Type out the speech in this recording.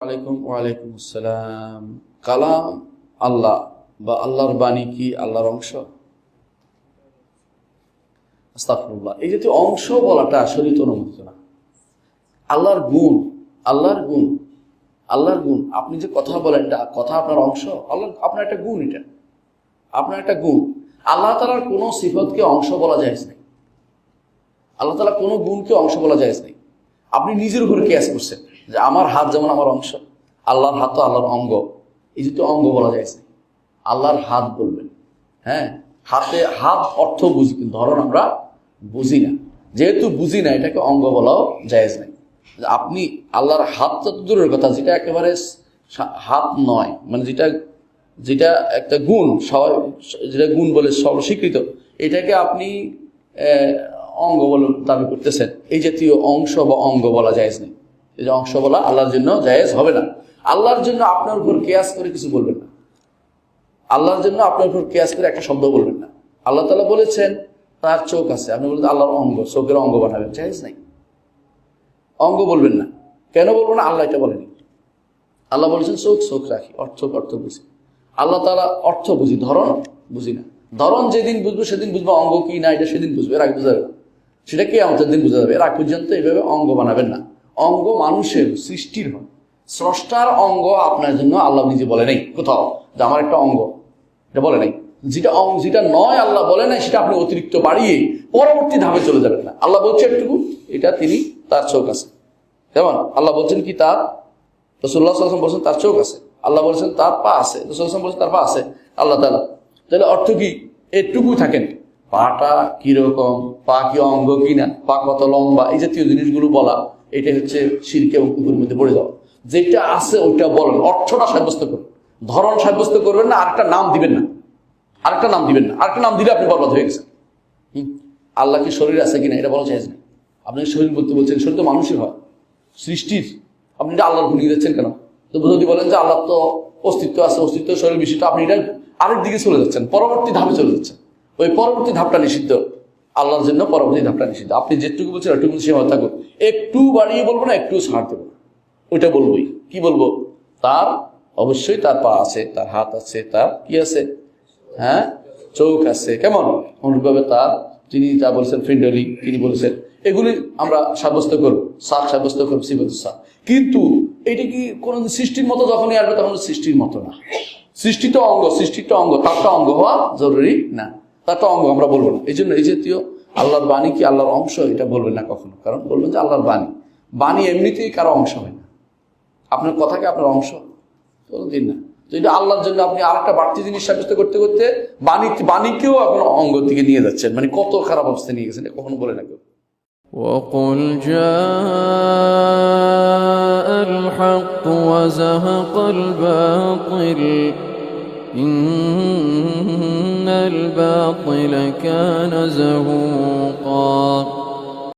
ওয়ালাইকুম আসসালাম। কালাম আল্লাহ বা আল্লাহর বাণী কি আল্লাহর অংশ? আস্তাগফিরুল্লাহ। এই জাতীয় অংশ বলাটা আসলে তো অনুমোদিত না। আল্লাহর গুণ, আল্লাহর গুণ, আল্লাহর গুণ। আপনি যে কথা বলেন, এটা কথা আপনার অংশ? আল্লাহ আপনার একটা গুণ, এটা আপনার একটা গুণ। আল্লাহ তাআলার কোনো সিফতকে অংশ বলা যায়জ নাই। আল্লাহ তাআলা কোনো গুণকে অংশ বলা যায়জ নাই। আপনি নিজের উপর কিয়াস করছেন যে আমার হাত যেমন আমার অংশ, আল্লাহর হাত তো আল্লাহর অঙ্গ। এই যে তো অঙ্গ বলা যায়জ নাই। আল্লাহর হাত বলবেন। হ্যাঁ, হাতে হাত অর্থ বুঝি, কিন্তু ধরন আমরা বুঝি না। যেহেতু বুঝি না, এটাকে অঙ্গ বলাও জায়েজ নাই। আপনি আল্লাহর হাত তো দূরের কথা, যেটা একেবারে হাত নয়, মানে যেটা যেটা একটা গুণ, যেটা গুণ বলে স্বীকৃত, এটাকে আপনি অঙ্গ বলে দাবি করতেছেন। এই জাতীয় অংশ বা অঙ্গ বলা জায়েজ নেই। এই যে অংশ বলা আল্লাহর জন্য জায়েজ হবে না। আল্লাহর জন্য আপনার উপর কিয়াস করে কিছু বলবেন না। আল্লাহর জন্য আপনার উপর কিয়াস করে একটা শব্দ বলবেন না। আল্লাহ তাআলা বলেছেন তার চোখ আছে, আপনি বলবেন আল্লাহর অঙ্গ, চোখের অঙ্গ বানাবেন, জায়েজ নাই। অঙ্গ বলবেন না। কেন বলবো না? আল্লাহ এটা বলেনি। আল্লাহ বলেছেন চোখ চোখ রাখি, অর্থ বুঝি। আল্লাহ তাআলা অর্থ বুঝি, ধরন বুঝি না। ধরন যেদিন বুঝবো সেদিন বুঝবো অঙ্গ কি না, এটা সেদিন বুঝবো, এর আগে বোঝা যাবে না। সেটা কি আমাদের দিন বোঝা যাবে। এর আগ পর্যন্ত এইভাবে অঙ্গ বানাবেন না। অঙ্গ মানুষের সৃষ্টির হয়, স্রষ্টার অঙ্গ আপনার জন্য আল্লাহ নিজে বলে নাই কোথাও যে আমার একটা অঙ্গ, এটা বলে নাই। যেটা নয় আল্লাহ বলে নাই, সেটা আপনি অতিরিক্ত বাড়িয়ে পরবর্তী ধাপে চলে যাবেন না। আল্লাহ বলছে একটুকু, এটা তিনি তার চোখ আছে। যেমন আল্লাহ বলছেন কি তার, রাসূলুল্লাহ সাল্লাল্লাহু আলাইহি ওয়াসাল্লাম বলছেন তার চোখ আছে। আল্লাহ বলছেন তার পা আছে, রাসূলুল্লাহ সাল্লাল্লাহু আলাইহি ওয়াসাল্লাম বলছেন তার পা আছে। আল্লাহ তাআলা তাহলে অর্থ কি? এটুকু থাকেন। পাটা কিরকম, পা কি অঙ্গ কিনা, পা কত লম্বা, এই জাতীয় জিনিসগুলো বলা, এটা হচ্ছে শিরক এবং কুফরের মধ্যে পড়ে যাওয়া। যেটা আছে ওইটা বলেন, অর্থটা সাব্যস্ত করুন, ধরন সাব্যস্ত করবেন না। আরেকটা নাম দিবেন না, আরেকটা নাম দিবেন না। আরেকটা নাম দিলে আপনি বরবাদ হয়ে গেছেন। আল্লাহ কি শরীর আছে কিনা এটা বলা চাইছেন। আপনি শরীর বলতে বলছেন, শরীর তো মানুষের হয়, সৃষ্টির। আপনি এটা আল্লাহর ভুলিয়ে যাচ্ছেন কেন? তো যদি বলেন যে আল্লাহ তো অস্তিত্ব আছে, অস্তিত্ব শরীর বিষয়টা, আপনি এটা আরেক দিকে চলে যাচ্ছেন, পরবর্তী ধাপে চলে যাচ্ছেন। ওই পরবর্তী ধাপটা নিষিদ্ধ, আল্লাহর জন্য পরবর্তী ধাপটা নিষিদ্ধ। আপনি যেটুকু বলছেন ওইটুকু সীমা থাকুন। একটু বাড়িয়ে বলবো না, একটু ছাড় দেবো, ওইটা বলবোই। কি বলবো? তার অবশ্যই তার পা আছে, তার হাত আছে, তার কি আছে, হ্যাঁ চোখ আছে। কেমন অনুরূপভাবে তার, তিনি তা বলছেন ফিন্ডলি, তিনি বলেছেন, এগুলি আমরা সাব্যস্ত করবো, সাক সাব্যস্ত করবো, সিফাতুস সাক। কিন্তু এটা কি কোন সৃষ্টির মতো যখনই আসবে তখন সৃষ্টির মতো না। সৃষ্টিত অঙ্গ, সৃষ্টিত অঙ্গ, তারটা অঙ্গ হওয়া জরুরি না, তারটা অঙ্গ আমরা বলবো না। এই জন্য এই জাতীয় আল্লাহর বাণী কি আল্লাহর অংশ, এটা বলবেন না কখনো। কারণ বলবেন যে আল্লাহর বাণী, বাণী এমনিতেই কারো অংশ হয় না। আপনার কথাকে আপনার অংশ কোনোদিন না। তো এটা আল্লাহর জন্য আপনি আরেকটা বাড়তি জিনিস সাব্যস্ত করতে করতে বাণীকেও এখন অঙ্গ দিকে নিয়ে যাচ্ছেন, মানে কত খারাপ অবস্থা নিয়ে গেছেন, কখনো বলে না কেউ। وقل جاء الحق وزهق الباطل إن الباطل كان زهوقا